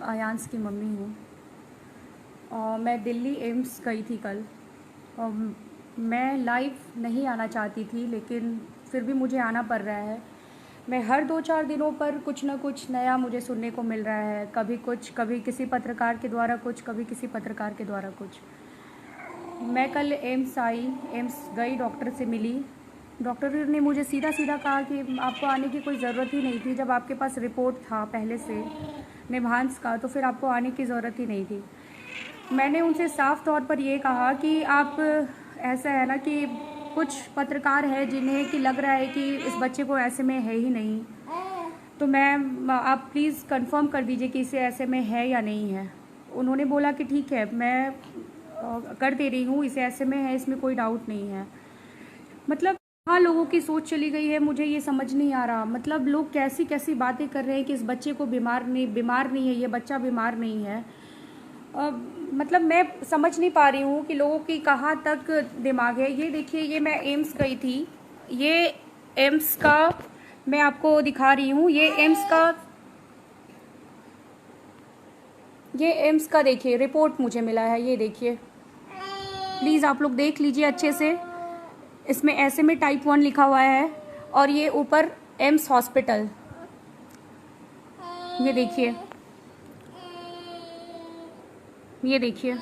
आयांश की मम्मी हूँ। मैं दिल्ली एम्स गई थी कल। मैं लाइव नहीं आना चाहती थी, लेकिन फिर भी मुझे आना पड़ रहा है। मैं हर 2-4 दिनों पर कुछ न कुछ नया मुझे सुनने को मिल रहा है। कभी कुछ, कभी किसी पत्रकार के द्वारा कुछ, कभी किसी पत्रकार के द्वारा कुछ। मैं कल एम्स आई, एम्स गई, डॉक्टर से मिली। डॉक्टर ने मुझे सीधा सीधा कहा कि आपको आने की कोई ज़रूरत ही नहीं थी। जब आपके पास रिपोर्ट था पहले से निभांस का, तो फिर आपको आने की ज़रूरत ही नहीं थी। मैंने उनसे साफ तौर पर ये कहा कि आप, ऐसा है ना कि कुछ पत्रकार हैं जिन्हें कि लग रहा है कि इस बच्चे को ऐसे में है ही नहीं, तो आप प्लीज़ कंफर्म कर दीजिए कि इसे ऐसे में है या नहीं है। उन्होंने बोला कि ठीक है, मैं कर दे रही हूँ, इसे ऐसे में है, इसमें कोई डाउट नहीं है। मतलब हाँ, लोगों की सोच चली गई है, मुझे ये समझ नहीं आ रहा। मतलब लोग कैसी कैसी बातें कर रहे हैं कि इस बच्चे को बीमार नहीं है, ये बच्चा बीमार नहीं है। मतलब मैं समझ नहीं पा रही हूँ कि लोगों की कहाँ तक दिमाग है। ये देखिए, ये मैं एम्स गई थी, ये एम्स का मैं आपको दिखा रही हूँ। ये एम्स का देखिए रिपोर्ट मुझे मिला है, ये देखिए, प्लीज़ आप लोग देख लीजिए अच्छे से। इसमें ऐसे में टाइप 1 लिखा हुआ है और ये ऊपर एम्स हॉस्पिटल, ये देखिए, ये देखिए।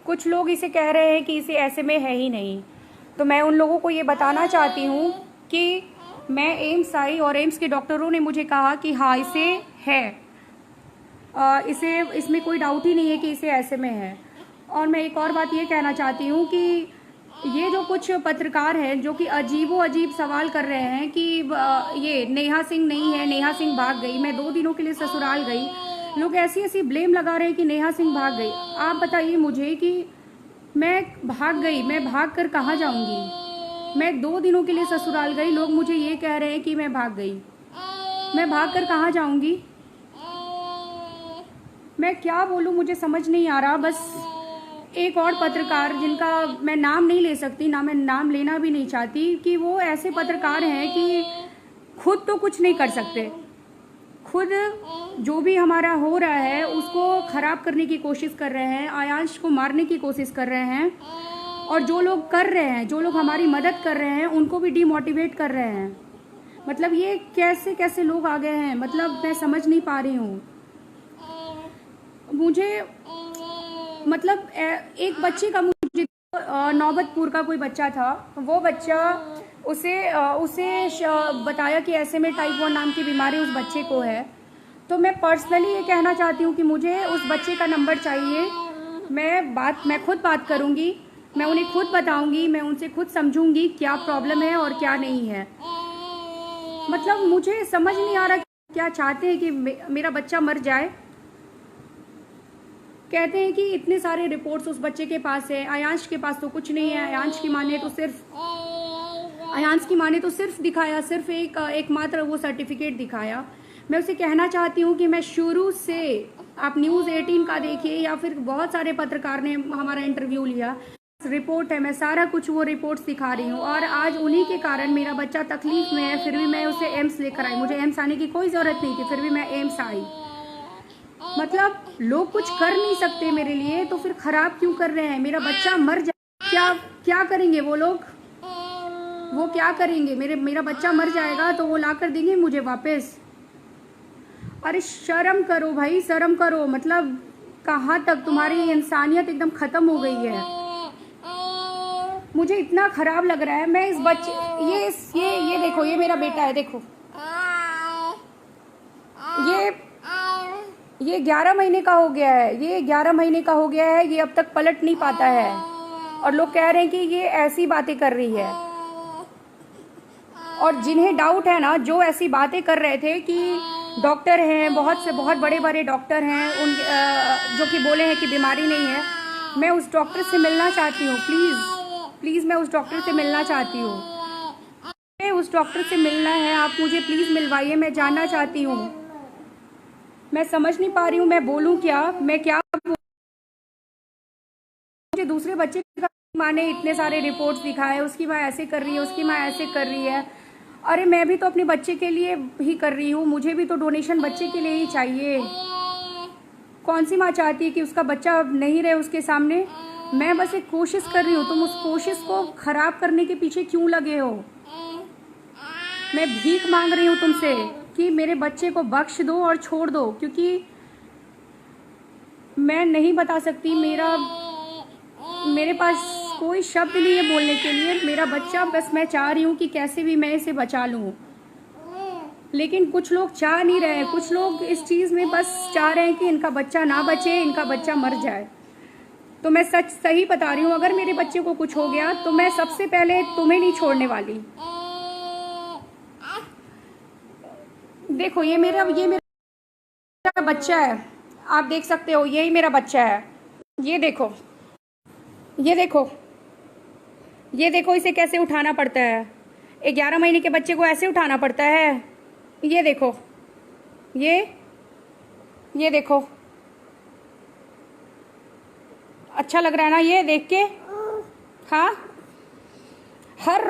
कुछ लोग इसे कह रहे हैं कि इसे ऐसे में है ही नहीं। तो मैं उन लोगों को ये बताना चाहती हूँ कि मैं एम्स आई और एम्स के डॉक्टरों ने मुझे कहा कि हाँ, इसे है, इसमें कोई डाउट ही नहीं है कि इसे ऐसे में है। और मैं एक और बात ये कहना चाहती हूँ कि ये जो कुछ पत्रकार हैं जो कि अजीब सवाल कर रहे हैं कि ये नेहा सिंह नहीं है, नेहा सिंह भाग गई। मैं 2 दिनों के लिए ससुराल गई, लोग ऐसी ब्लेम लगा रहे हैं कि नेहा सिंह भाग गई। आप बताइए मुझे कि मैं भाग गई, मैं भाग कर कहाँ जाऊँगी? मैं 2 दिनों के लिए ससुराल गई, लोग मुझे ये कह रहे हैं कि मैं भाग गई। मैं भाग कर कहाँ जाऊँगी? मैं क्या बोलूँ, मुझे समझ नहीं आ रहा। बस एक और पत्रकार, जिनका मैं नाम नहीं ले सकती, ना मैं नाम लेना भी नहीं चाहती, कि वो ऐसे पत्रकार हैं कि खुद तो कुछ नहीं कर सकते, खुद जो भी हमारा हो रहा है उसको ख़राब करने की कोशिश कर रहे हैं, आयांश को मारने की कोशिश कर रहे हैं। और जो लोग कर रहे हैं, जो लोग हमारी मदद कर रहे हैं, उनको भी डिमोटिवेट कर रहे हैं। मतलब ये कैसे कैसे लोग आ गए हैं, मतलब मैं समझ नहीं पा रही हूँ। मुझे मतलब एक बच्चे का, मुझे नौबतपुर का कोई बच्चा था, वो बच्चा, उसे बताया कि ऐसे में टाइप 1 नाम की बीमारी उस बच्चे को है। तो मैं पर्सनली ये कहना चाहती हूँ कि मुझे उस बच्चे का नंबर चाहिए। मैं खुद बात करूँगी, मैं उन्हें खुद बताऊँगी, मैं उनसे खुद समझूँगी क्या प्रॉब्लम है और क्या नहीं है। मतलब मुझे समझ नहीं आ रहा क्या चाहते हैं, कि मेरा बच्चा मर जाए। कहते हैं कि इतने सारे रिपोर्ट्स उस बच्चे के पास है, आयांश के पास तो कुछ नहीं है। आयांश की माँ ने तो सिर्फ दिखाया, सिर्फ एकमात्र वो सर्टिफिकेट दिखाया। मैं उसे कहना चाहती हूँ कि मैं शुरू से, आप न्यूज़ 18 का देखिए या फिर बहुत सारे पत्रकार ने हमारा इंटरव्यू लिया, रिपोर्ट है, मैं सारा कुछ वो रिपोर्ट्स दिखा रही हूँ। और आज उन्हीं के कारण मेरा बच्चा तकलीफ में है, फिर भी मैं उसे एम्स लेकर आई। मुझे एम्स आने की कोई ज़रूरत नहीं थी, फिर भी मैं एम्स आई। मतलब लोग कुछ कर नहीं सकते मेरे लिए, तो फिर खराब क्यों कर रहे हैं? मेरा बच्चा मर जाए, क्या करेंगे वो लोग? वो क्या करेंगे? मेरा बच्चा मर जाएगा तो वो ला कर देंगे मुझे वापस? अरे शर्म करो भाई, शर्म करो। मतलब कहाँ तक तुम्हारी इंसानियत एकदम खत्म हो गई है। मुझे इतना खराब लग रहा है। मैं इस बच्चे, ये देखो, ये मेरा बेटा है, देखो, ये 11 महीने का हो गया है, ये 11 महीने का हो गया है, ये अब तक पलट नहीं पाता है। और लोग कह रहे हैं कि ये ऐसी बातें कर रही है। और जिन्हें डाउट है ना, जो ऐसी बातें कर रहे थे कि डॉक्टर हैं, बहुत बड़े बड़े डॉक्टर हैं, उन जो कि बोले हैं कि बीमारी नहीं है, मैं उस डॉक्टर से मिलना चाहती हूँ। प्लीज़ मैं उस डॉक्टर से मिलना चाहती हूँ। मुझे उस डॉक्टर से मिलना है, आप मुझे प्लीज़ मिलवाइए, मैं जानना चाहती हूँ। मैं समझ नहीं पा रही हूँ मैं बोलूँ क्या, मैं क्या बोलूँ। मुझे दूसरे बच्चे का माँ ने इतने सारे रिपोर्ट्स दिखाए, उसकी माँ ऐसे कर रही है, उसकी माँ ऐसे कर रही है। अरे मैं भी तो अपने बच्चे के लिए ही कर रही हूँ, मुझे भी तो डोनेशन बच्चे के लिए ही चाहिए। कौन सी माँ चाहती है कि उसका बच्चा नहीं रहे उसके सामने? मैं बस एक कोशिश कर रही हूँ, तुम उस कोशिश को खराब करने के पीछे क्यों लगे हो? मैं भीख मांग रही हूँ तुमसे कि मेरे बच्चे को बख्श दो और छोड़ दो, क्योंकि मैं नहीं बता सकती, मेरे पास कोई शब्द नहीं है बोलने के लिए। मेरा बच्चा, बस मैं चाह रही हूँ कि कैसे भी मैं इसे बचा लूँ, लेकिन कुछ लोग चाह नहीं रहे। कुछ लोग इस चीज़ में बस चाह रहे हैं कि इनका बच्चा ना बचे, इनका बच्चा मर जाए। तो मैं सही बता रही हूँ, अगर मेरे बच्चे को कुछ हो गया तो मैं सबसे पहले तुम्हें नहीं छोड़ने वाली। देखो ये मेरा बच्चा है, आप देख सकते हो, यही मेरा बच्चा है। ये देखो, ये देखो, ये देखो, इसे कैसे उठाना पड़ता है। 11 महीने के बच्चे को ऐसे उठाना पड़ता है। ये देखो, ये देखो, अच्छा लग रहा है ना ये देख के? हाँ, हर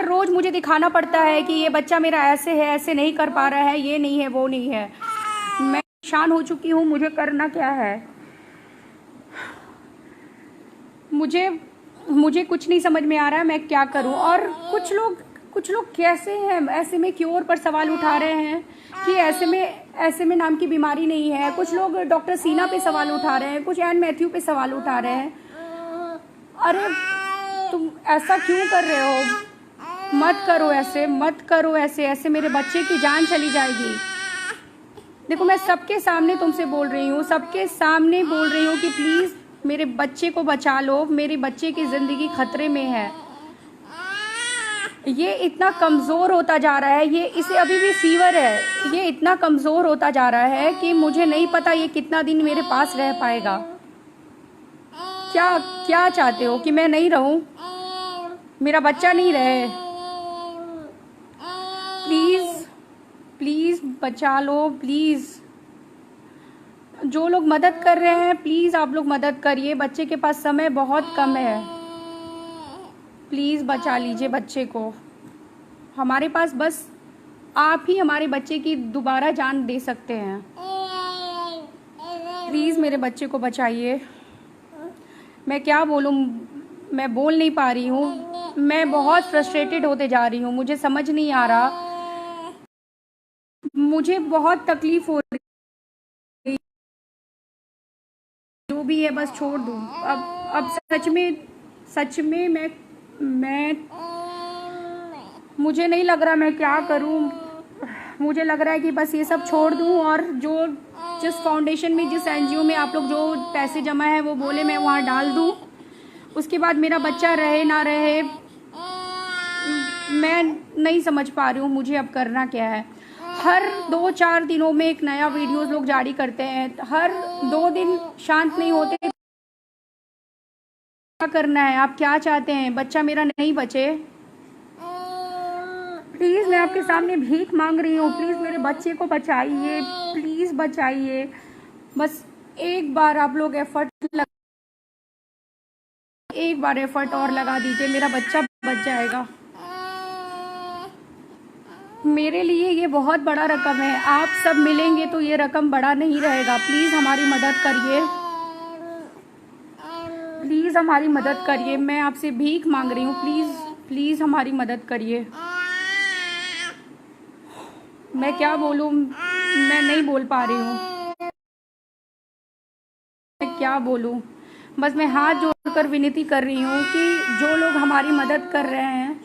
रोज मुझे दिखाना पड़ता है कि ये बच्चा मेरा ऐसे है, ऐसे नहीं कर पा रहा है, ये नहीं है, वो नहीं है। मैं परेशान हो चुकी हूँ, मुझे करना क्या है? मुझे कुछ नहीं समझ में आ रहा है मैं क्या करूं। और कुछ लोग कैसे हैं, ऐसे में क्योर पर सवाल उठा रहे हैं कि ऐसे में नाम की बीमारी नहीं है। कुछ लोग डॉक्टर सीना पे सवाल उठा रहे हैं, कुछ एन मैथ्यू पे सवाल उठा रहे हैं। अरे तुम ऐसा क्यों कर रहे हो? मत करो ऐसे मेरे बच्चे की जान चली जाएगी। देखो मैं सबके सामने तुमसे बोल रही हूँ, सबके सामने बोल रही हूँ कि प्लीज मेरे बच्चे को बचा लो, मेरे बच्चे की जिंदगी खतरे में है। ये इतना कमजोर होता जा रहा है, इसे अभी भी फीवर है, ये इतना कमजोर होता जा रहा है कि मुझे नहीं पता ये कितना दिन मेरे पास रह पाएगा। क्या चाहते हो कि मैं नहीं रहूं, मेरा बच्चा नहीं रहे? प्लीज बचा लो, प्लीज। जो लोग मदद कर रहे हैं प्लीज आप लोग मदद करिए, बच्चे के पास समय बहुत कम है। प्लीज बचा लीजिए बच्चे को। हमारे पास बस आप ही हमारे बच्चे की दोबारा जान दे सकते हैं। प्लीज मेरे बच्चे को बचाइए। मैं क्या बोलूं, मैं बोल नहीं पा रही हूँ, मैं बहुत फ्रस्ट्रेटेड होते जा रही हूँ, मुझे समझ नहीं आ रहा, मुझे बहुत तकलीफ हो रही, जो भी है बस छोड़ दूं। अब सच में मैं मुझे नहीं लग रहा मैं क्या करूं। मुझे लग रहा है कि बस ये सब छोड़ दूं और जिस फाउंडेशन में, जिस एनजीओ में आप लोग जो पैसे जमा है वो बोले मैं वहाँ डाल दूं। उसके बाद मेरा बच्चा रहे ना रहे मैं नहीं समझ पा रही हूँ मुझे अब करना क्या है। हर 2-4 दिनों में एक नया वीडियोस लोग जारी करते हैं, हर 2 दिन शांत नहीं होते। क्या करना है, आप क्या चाहते हैं? बच्चा मेरा नहीं बचे? प्लीज मैं आपके सामने भीख मांग रही हूँ, प्लीज मेरे बच्चे को बचाइए, प्लीज बचाइए। बस एक बार आप लोग एक बार एफर्ट और लगा दीजिए, मेरा बच्चा बच जाएगा। मेरे लिए ये बहुत बड़ा रकम है, आप सब मिलेंगे तो ये रकम बड़ा नहीं रहेगा। प्लीज हमारी मदद करिए, प्लीज हमारी मदद करिए। मैं आपसे भीख मांग रही हूँ, प्लीज हमारी मदद करिए। मैं क्या बोलूँ, मैं नहीं बोल पा रही हूँ, मैं क्या बोलूँ। बस मैं हाथ जोड़कर विनती कर रही हूँ कि जो लोग हमारी मदद कर रहे हैं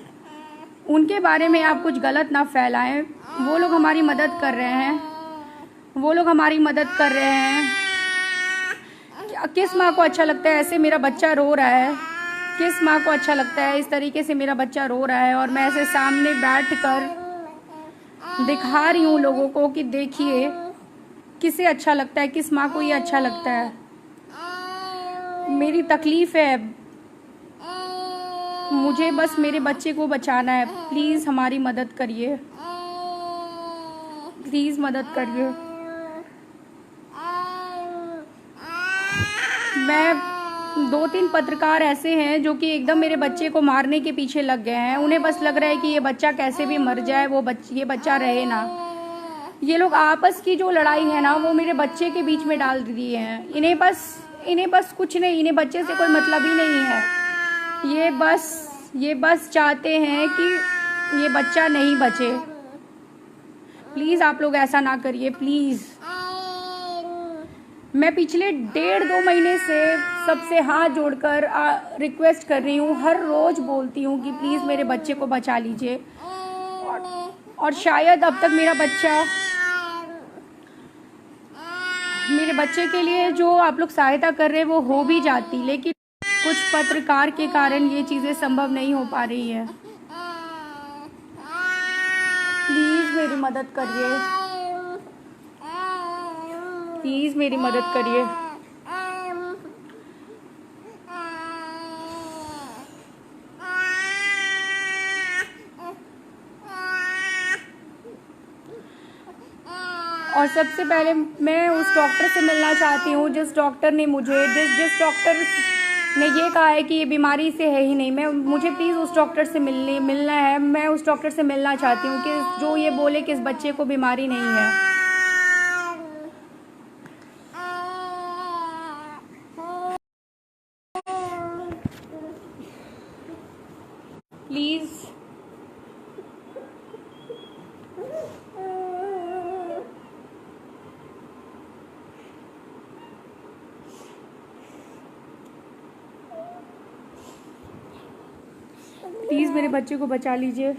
उनके बारे में आप कुछ गलत ना फैलाएं। वो लोग हमारी मदद कर रहे हैं, किस माँ को अच्छा लगता है ऐसे मेरा बच्चा रो रहा है? किस माँ को अच्छा लगता है इस तरीके से मेरा बच्चा रो रहा है और मैं ऐसे सामने बैठकर दिखा रही हूँ लोगों को कि देखिए किसे अच्छा लगता है, किस माँ को ये अच्छा लगता है। मेरी तकलीफ है, मुझे बस मेरे बच्चे को बचाना है। प्लीज हमारी मदद करिए, प्लीज मदद करिए। 2-3 पत्रकार ऐसे हैं जो कि एकदम मेरे बच्चे को मारने के पीछे लग गए हैं। उन्हें बस लग रहा है कि ये बच्चा कैसे भी मर जाए, ये बच्चा रहे ना। ये लोग आपस की जो लड़ाई है ना, वो मेरे बच्चे के बीच में डाल दिए हैं। इन्हें बस कुछ नहीं, इन्हें बच्चे से कोई मतलब ही नहीं है। ये बस चाहते हैं कि ये बच्चा नहीं बचे। प्लीज़ आप लोग ऐसा ना करिए, प्लीज़। मैं पिछले 1.5-2 महीने से सबसे हाथ जोड़कर रिक्वेस्ट कर रही हूँ, हर रोज़ बोलती हूँ कि प्लीज़ मेरे बच्चे को बचा लीजिए। और शायद अब तक मेरे बच्चे के लिए जो आप लोग सहायता कर रहे हैं वो हो भी जाती, लेकिन कुछ पत्रकार के कारण ये चीज़ें संभव नहीं हो पा रही है। प्लीज़ मेरी मदद करिए, प्लीज़ मेरी मदद करिए। और सबसे पहले मैं उस डॉक्टर से मिलना चाहती हूँ जिस डॉक्टर ने ये कहा है कि ये बीमारी से है ही नहीं। मुझे प्लीज़ उस डॉक्टर से मिलना है। मैं उस डॉक्टर से मिलना चाहती हूँ कि जो ये बोले कि इस बच्चे को बीमारी नहीं है। प्लीज़ प्लीज़ मेरे बच्चे को बचा लीजिए।